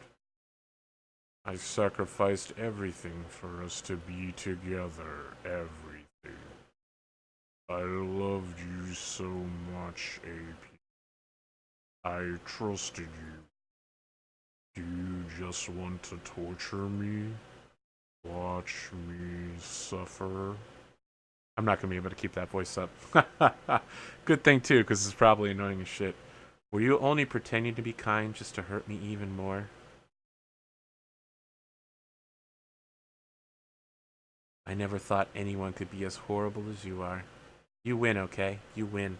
I sacrificed everything for us to be together. Everything. I loved you so much, AP. I trusted you. Do you just want to torture me? Watch me suffer? I'm not going to be able to keep that voice up. Good thing, too, because it's probably annoying as shit. Were you only pretending to be kind just to hurt me even more? I never thought anyone could be as horrible as you are. You win, okay? You win.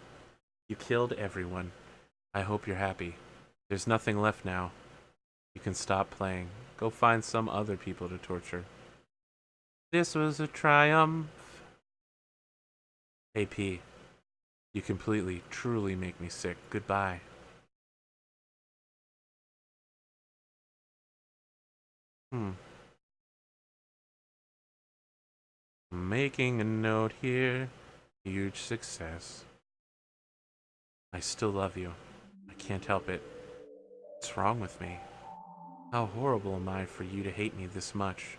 You killed everyone. I hope you're happy. There's nothing left now. You can stop playing. Go find some other people to torture. This was a triumph. AP, you completely, truly make me sick. Goodbye. Making a note here. Huge success. I still love you. I can't help it. What's wrong with me? How horrible am I for you to hate me this much?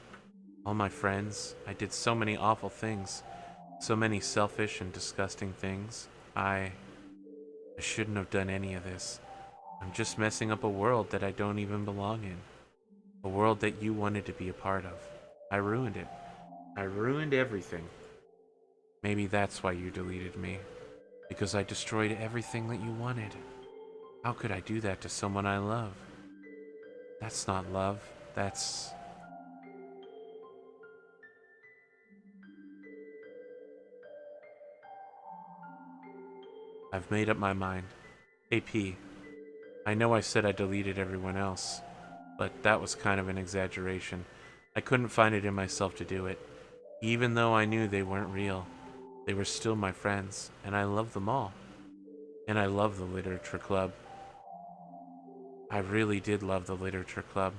All my friends, I did so many awful things. So many selfish and disgusting things. I shouldn't have done any of this. I'm just messing up a world that I don't even belong in. A world that you wanted to be a part of. I ruined it. I ruined everything. Maybe that's why you deleted me. Because I destroyed everything that you wanted. How could I do that to someone I love? That's not love. That's... I've made up my mind. AP, I know I said I deleted everyone else, but that was kind of an exaggeration. I couldn't find it in myself to do it. Even though I knew they weren't real, they were still my friends, and I love them all. And I love the Literature Club. I really did love the Literature Club.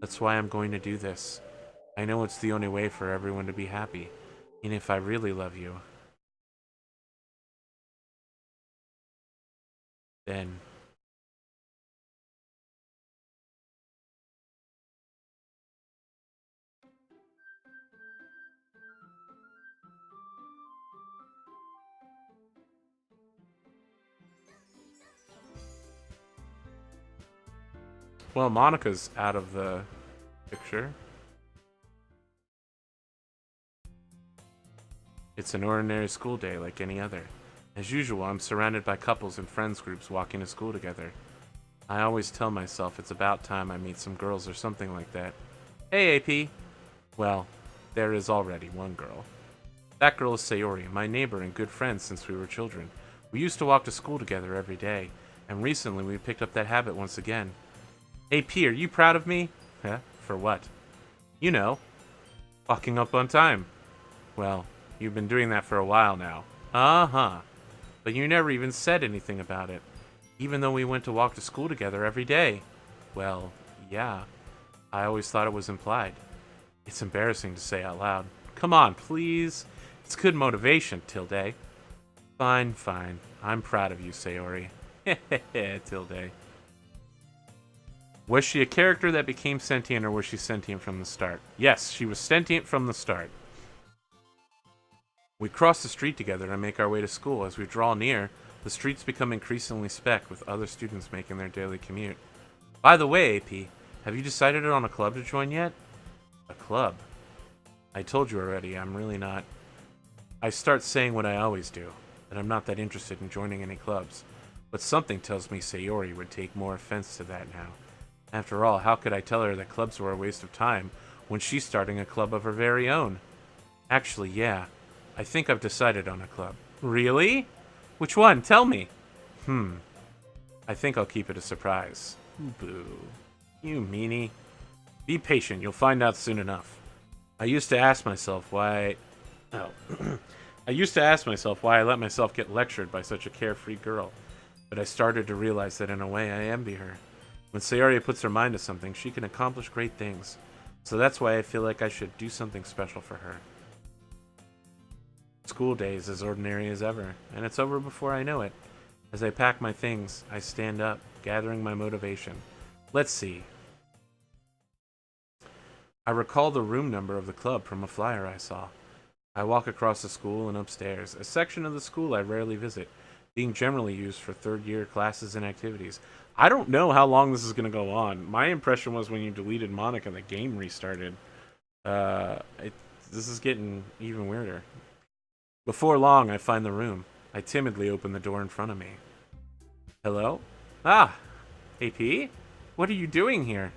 That's why I'm going to do this. I know it's the only way for everyone to be happy. And if I really love you, then... Well, Monika's out of the picture. It's an ordinary school day like any other. As usual, I'm surrounded by couples and friends groups walking to school together. I always tell myself it's about time I meet some girls or something like that. Hey, AP! Well, there is already one girl. That girl is Sayori, my neighbor and good friend since we were children. We used to walk to school together every day, and recently we picked up that habit once again. AP, are you proud of me? Huh? For what? You know, walking up on time. Well, you've been doing that for a while now. Uh-huh. But you never even said anything about it. Even though we went to walk to school together every day. Well, yeah. I always thought it was implied. It's embarrassing to say out loud. Come on, please. It's good motivation, Tilde. Fine, fine. I'm proud of you, Sayori. Hehehe, Tilde. Was she a character that became sentient, or was she sentient from the start? Yes, she was sentient from the start. We cross the street together and make our way to school. As we draw near, the streets become increasingly specked with other students making their daily commute. By the way, AP, have you decided on a club to join yet? A club? I told you already, I'm really not... I start saying what I always do, that I'm not that interested in joining any clubs. But something tells me Sayori would take more offense to that now. After all, how could I tell her that clubs were a waste of time when she's starting a club of her very own? Actually, yeah. I think I've decided on a club. Really? Which one? Tell me. I think I'll keep it a surprise. Boo. You meanie. Be patient, you'll find out soon enough. I used to ask myself why... I used to ask myself why I let myself get lectured by such a carefree girl. But I started to realize that in a way I envy her. When Sayori puts her mind to something, she can accomplish great things. So that's why I feel like I should do something special for her. School day is as ordinary as ever, and it's over before I know it. As I pack my things, I stand up, gathering my motivation. Let's see. I recall the room number of the club from a flyer I saw. I walk across the school and upstairs, a section of the school I rarely visit, being generally used for third-year classes and activities. I don't know how long this is going to go on. My impression was when you deleted Monika, the game restarted. This is getting even weirder. Before long, I find the room. I timidly open the door in front of me. Hello? Ah, AP? What are you doing here?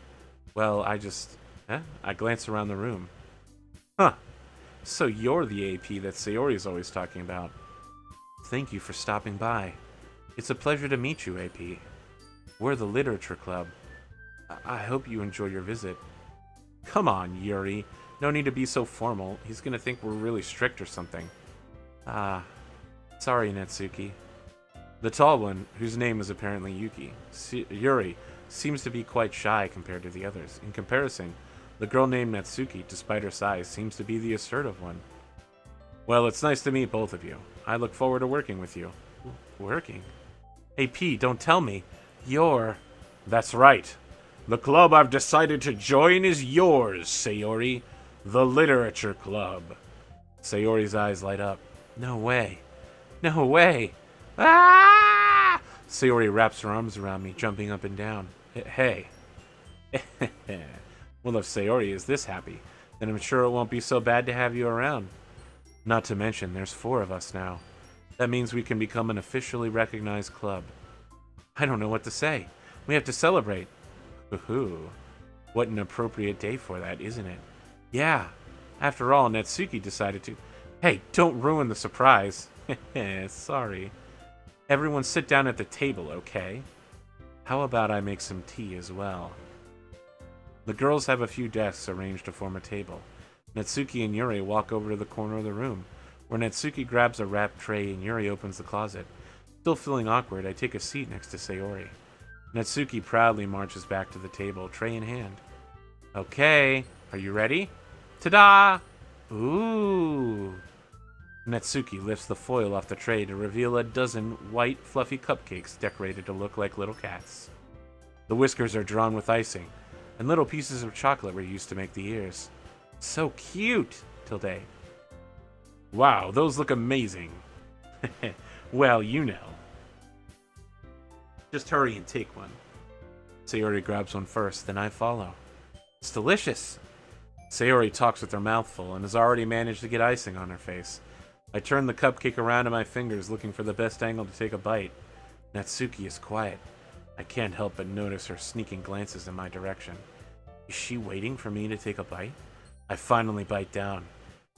Well, I glance around the room. Huh. So you're the AP that Sayori's always talking about. Thank you for stopping by. It's a pleasure to meet you, AP. We're the Literature Club. I hope you enjoy your visit. Come on, Yuri. No need to be so formal. He's gonna think we're really strict or something. Sorry, Natsuki. The tall one, whose name is apparently Yuri, seems to be quite shy compared to the others. In comparison, the girl named Natsuki, despite her size, seems to be the assertive one. Well, it's nice to meet both of you. I look forward to working with you. Working? Hey, P, don't tell me. You're... That's right. The club I've decided to join is yours, Sayori. The Literature Club. Sayori's eyes light up. No way. No way. Ah! Sayori wraps her arms around me, jumping up and down. Hey. Well, if Sayori is this happy, then I'm sure it won't be so bad to have you around. Not to mention, there's 4 of us now. That means we can become an officially recognized club. I don't know what to say. We have to celebrate. Woohoo. What an appropriate day for that, isn't it? Yeah. After all, Natsuki decided to... Hey, don't ruin the surprise. Sorry. Everyone sit down at the table, okay? How about I make some tea as well? The girls have a few desks arranged to form a table. Natsuki and Yuri walk over to the corner of the room, where Natsuki grabs a wrapped tray and Yuri opens the closet. Still feeling awkward, I take a seat next to Sayori. Natsuki proudly marches back to the table, tray in hand. Okay, are you ready? Ta-da! Ooh! Natsuki lifts the foil off the tray to reveal a dozen white, fluffy cupcakes decorated to look like little cats. The whiskers are drawn with icing, and little pieces of chocolate were used to make the ears. So cute! Tilde. Wow, those look amazing. Well, you know. Just hurry and take one. Sayori grabs one first, then I follow. It's delicious! Sayori talks with her mouth full and has already managed to get icing on her face. I turn the cupcake around in my fingers, looking for the best angle to take a bite. Natsuki is quiet. I can't help but notice her sneaking glances in my direction. Is she waiting for me to take a bite? I finally bite down.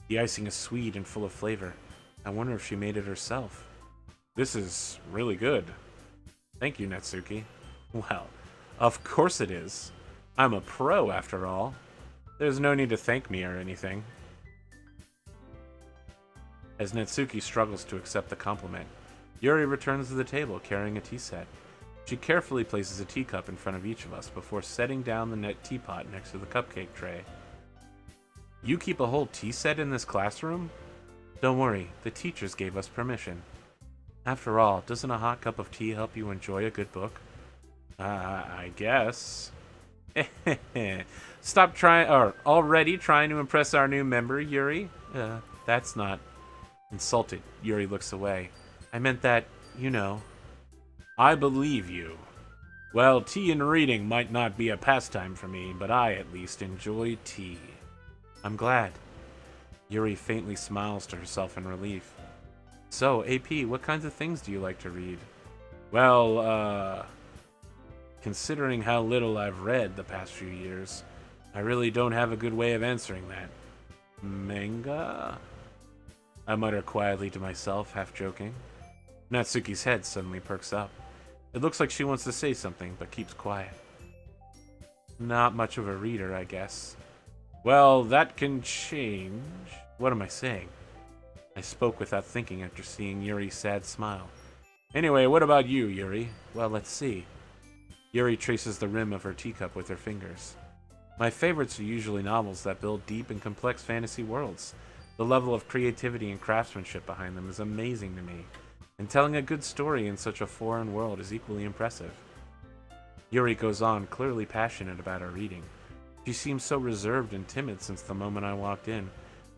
The icing is sweet and full of flavor. I wonder if she made it herself. This is really good. Thank you, Natsuki. Well, of course it is. I'm a pro, after all. There's no need to thank me or anything. As Natsuki struggles to accept the compliment, Yuri returns to the table carrying a tea set. She carefully places a teacup in front of each of us before setting down the teapot next to the cupcake tray. You keep a whole tea set in this classroom? Don't worry, the teachers gave us permission. After all, doesn't a hot cup of tea help you enjoy a good book? I guess. Stop already trying to impress our new member, Yuri? That's not... Insulted, Yuri looks away. I meant that, you know. I believe you. Well, tea and reading might not be a pastime for me, but I at least enjoy tea. I'm glad. Yuri faintly smiles to herself in relief. So, AP, what kinds of things do you like to read? Well, considering how little I've read the past few years, I really don't have a good way of answering that. Manga? I mutter quietly to myself, half joking. Natsuki's head suddenly perks up. It looks like she wants to say something, but keeps quiet. Not much of a reader, I guess. Well, that can change. What am I saying? I spoke without thinking after seeing Yuri's sad smile. Anyway, what about you, Yuri? Well, let's see. Yuri traces the rim of her teacup with her fingers. My favorites are usually novels that build deep and complex fantasy worlds. The level of creativity and craftsmanship behind them is amazing to me, and telling a good story in such a foreign world is equally impressive. Yuri goes on, clearly passionate about her reading. She seems so reserved and timid since the moment I walked in,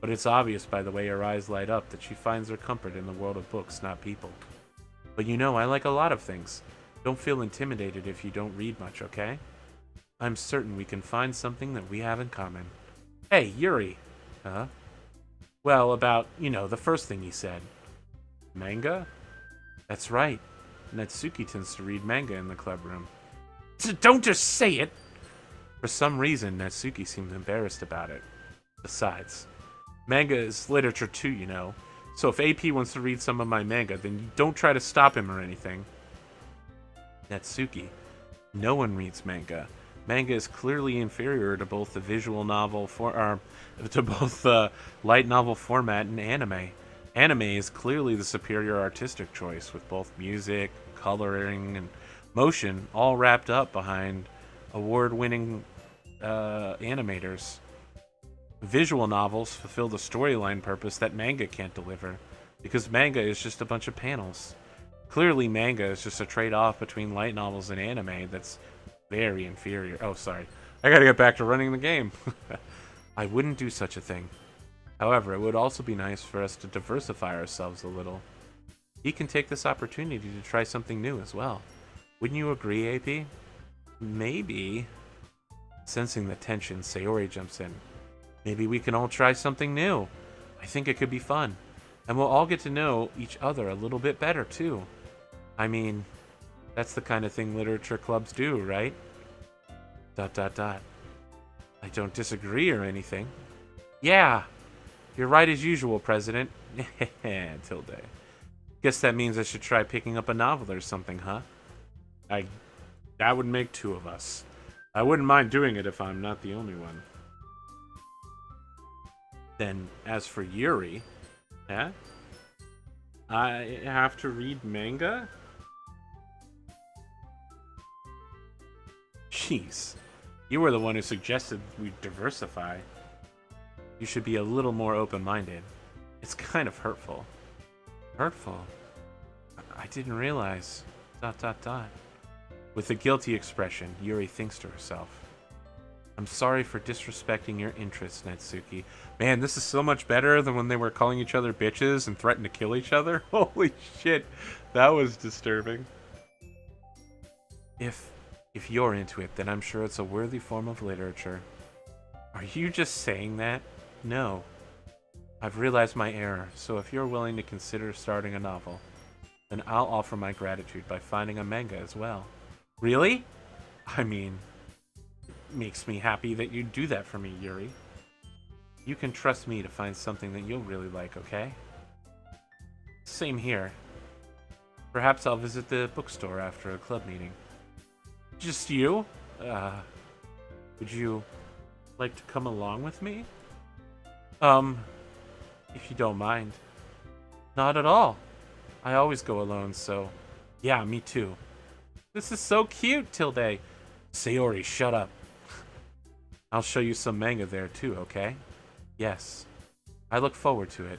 but it's obvious by the way her eyes light up that she finds her comfort in the world of books, not people. But you know, I like a lot of things. Don't feel intimidated if you don't read much, okay? I'm certain we can find something that we have in common. Hey, Yuri! Huh? Well, about, you know, the first thing he said. Manga? That's right. Natsuki tends to read manga in the club room. Don't just say it! For some reason, Natsuki seems embarrassed about it. Besides, manga is literature too, you know. So if AP wants to read some of my manga, then don't try to stop him or anything. Natsuki, no one reads manga. Manga is clearly inferior to both the visual novel light novel format and anime. Anime is clearly the superior artistic choice, with both music, coloring, and motion all wrapped up behind award-winning animators. Visual novels fulfill the storyline purpose that manga can't deliver, because manga is just a bunch of panels. Clearly, manga is just a trade off between light novels and anime that's very inferior. Oh, sorry. I gotta get back to running the game. I wouldn't do such a thing. However, it would also be nice for us to diversify ourselves a little. He can take this opportunity to try something new as well. Wouldn't you agree, AP? Maybe. Sensing the tension, Sayori jumps in. Maybe we can all try something new. I think it could be fun. And we'll all get to know each other a little bit better, too. I mean, that's the kind of thing literature clubs do, right? Dot dot dot. I don't disagree or anything. Yeah, you're right as usual, President. Tilde. Guess that means I should try picking up a novel or something, huh? I That would make two of us. I wouldn't mind doing it if I'm not the only one. Then, as for Yuri, yeah? I have to read manga? Jeez. You were the one who suggested we diversify. You should be a little more open-minded. It's kind of hurtful. Hurtful? I didn't realize. Dot dot dot. With a guilty expression, Yuri thinks to herself. I'm sorry for disrespecting your interests, Natsuki. Man, this is so much better than when they were calling each other bitches and threatened to kill each other. Holy shit, that was disturbing. If you're into it, then I'm sure it's a worthy form of literature. Are you just saying that? No. I've realized my error, so if you're willing to consider starting a novel, then I'll offer my gratitude by finding a manga as well. Really? I mean, it makes me happy that you'd do that for me, Yuri. You can trust me to find something that you'll really like, okay? Same here. Perhaps I'll visit the bookstore after a club meeting. Just you? Would you like to come along with me? If you don't mind. Not at all. I always go alone, so... Yeah, me too. This is so cute, Tilde. Sayori, shut up. I'll show you some manga there too, okay? Yes. I look forward to it.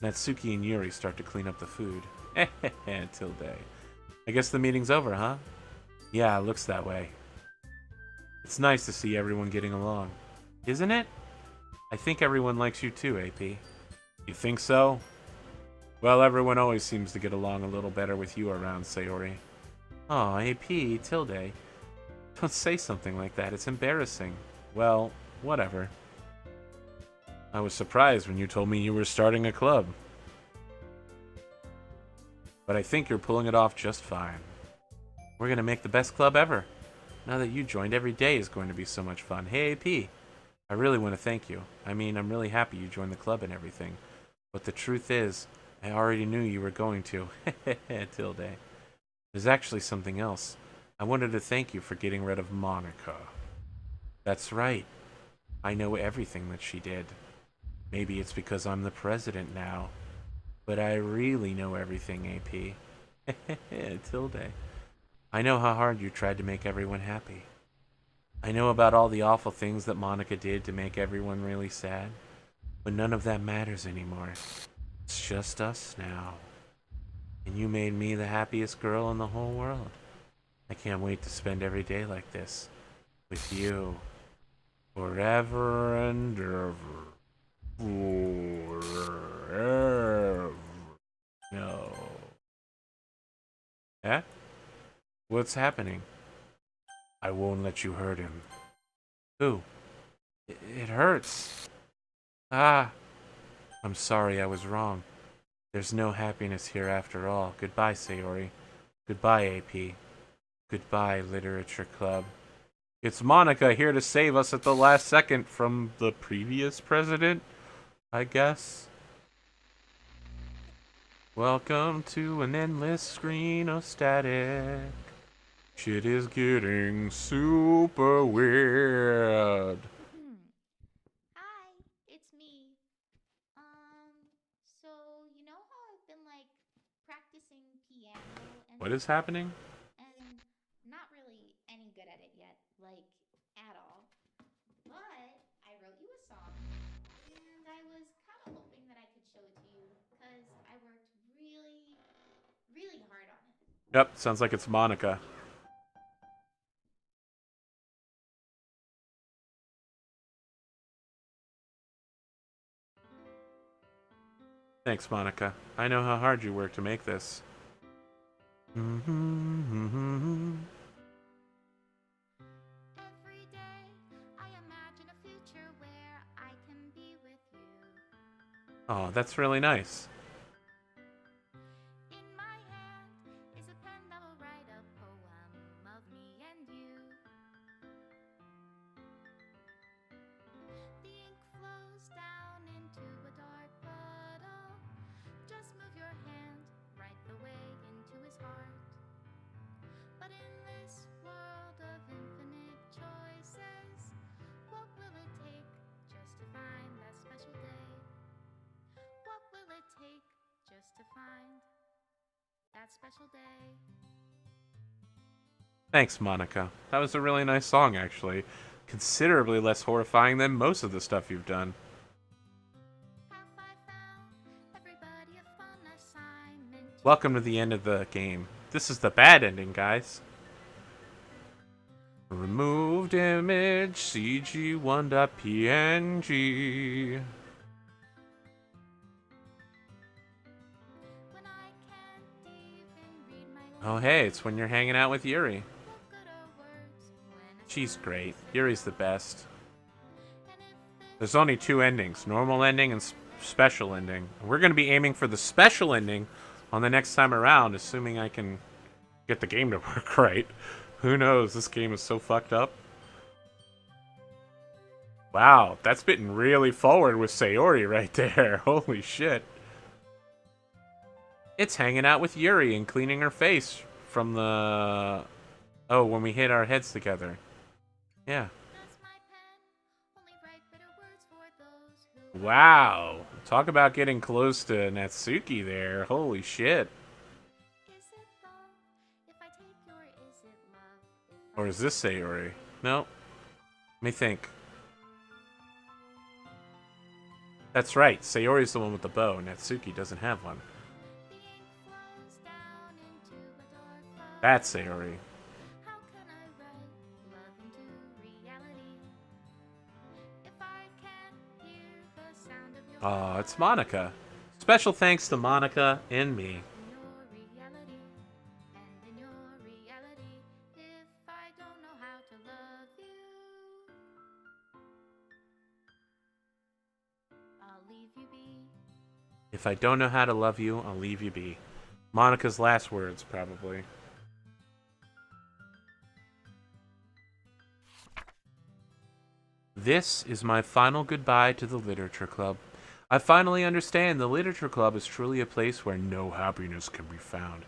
Natsuki and Yuri start to clean up the food. Tilde. I guess the meeting's over, huh? Yeah, it looks that way. It's nice to see everyone getting along. Isn't it? I think everyone likes you too, AP. You think so? Well, everyone always seems to get along a little better with you around, Sayori. Aw, AP, Tilde. Don't say something like that, it's embarrassing. Well, whatever. I was surprised when you told me you were starting a club. But I think you're pulling it off just fine. We're gonna make the best club ever. Now that you joined, every day is going to be so much fun. Hey, AP, I really want to thank you. I mean, I'm really happy you joined the club and everything. But the truth is, I already knew you were going to. Tilde. There's actually something else. I wanted to thank you for getting rid of Monika. That's right. I know everything that she did. Maybe it's because I'm the president now. But I really know everything, AP. Tilde. I know how hard you tried to make everyone happy. I know about all the awful things that Monika did to make everyone really sad. But none of that matters anymore. It's just us now. And you made me the happiest girl in the whole world. I can't wait to spend every day like this. With you. Forever and ever. Forever. No. Eh? What's happening? I won't let you hurt him. Who? It hurts. Ah. I'm sorry, I was wrong. There's no happiness here after all. Goodbye, Sayori. Goodbye, AP. Goodbye, Literature Club. It's Monika here to save us at the last second from the previous president, I guess. Welcome to an endless screen of static. Shit is getting super weird.
Hi, it's me. So you know how I've been like practicing piano and
What is
stuff,
happening?
and not really any good at it yet, like at all. But I wrote you a song
Yep, sounds like it's Monika. Thanks, Monika. I know how hard you work to make this.
Every day, I imagine a future where I can be with you.
Oh, that's really nice.
In my hand is a pen that will write a poem of me and you. The ink flows down into a dark puddle. Just move your hand right the way into his heart. But in this world of infinite choices, what will it take just to find that special day? What will it take just to find that special day?
Thanks, Monika. That was a really nice song, actually. Considerably less horrifying than most of the stuff you've done.
Have I found everybody a fun assignment?
Welcome to the end of the game. This is the bad ending, guys. Removed image cg1.png.
When I can't even read my
Oh, hey, it's when you're hanging out with Yuri.
what good are words when it's
She's
not
great.
said?
Yuri's the best.
And if
There's only two endings, normal ending and special ending. We're going to be aiming for the special ending on the next time around, assuming I can get the game to work right. Who knows? This game is so fucked up. Wow, that's been really forward with Sayori right there. Holy shit. It's hanging out with Yuri and cleaning her face from the... Oh, when we hit our heads together. Yeah.
does my pen only write bitter words for those who
Wow. Talk about getting close to Natsuki there. Holy shit.
Is it love if I take your is it love if
Or is this Sayori? No. Let me think. That's right. Sayori's the one with the bow. Natsuki doesn't have one.
the ink flows down into a dark puddle?
That's Sayori.
How can I write love into reality if I can't hear the sound of your
Oh, it's Monika. Special thanks to Monika and me.
in your reality and in your reality if I don't know how to love you I'll leave you be.
If I don't know how to love you, I'll leave you be. Monika's last words, probably. This is my final goodbye to the Literature Club. I finally understand the Literature Club is truly a place where no happiness can be found.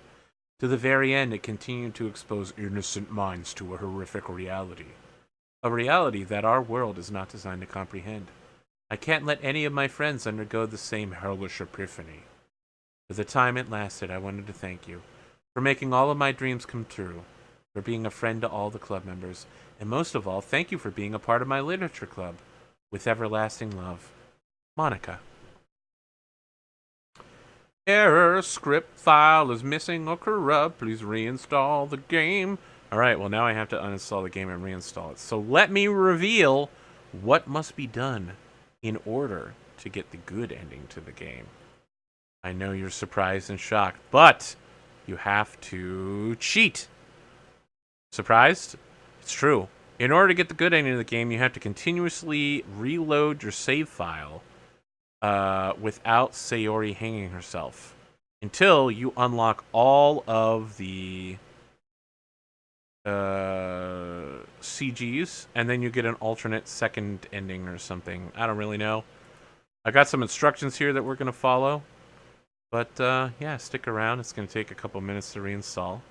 To the very end, it continued to expose innocent minds to a horrific reality. A reality that our world is not designed to comprehend. I can't let any of my friends undergo the same hellish epiphany. For the time it lasted, I wanted to thank you for making all of my dreams come true, for being a friend to all the club members, and most of all, thank you for being a part of my literature club. With everlasting love, Monika. Error, script file is missing or corrupt. Please reinstall the game. Alright, well now I have to uninstall the game and reinstall it. So let me reveal what must be done in order to get the good ending to the game. I know you're surprised and shocked, but you have to cheat. Surprised? It's true. In order to get the good ending of the game, you have to continuously reload your save file without Sayori hanging herself until you unlock all of the CGs, and then you get an alternate second ending or something. I don't really know. I got some instructions here that we're going to follow. But, yeah, stick around. It's going to take a couple minutes to reinstall.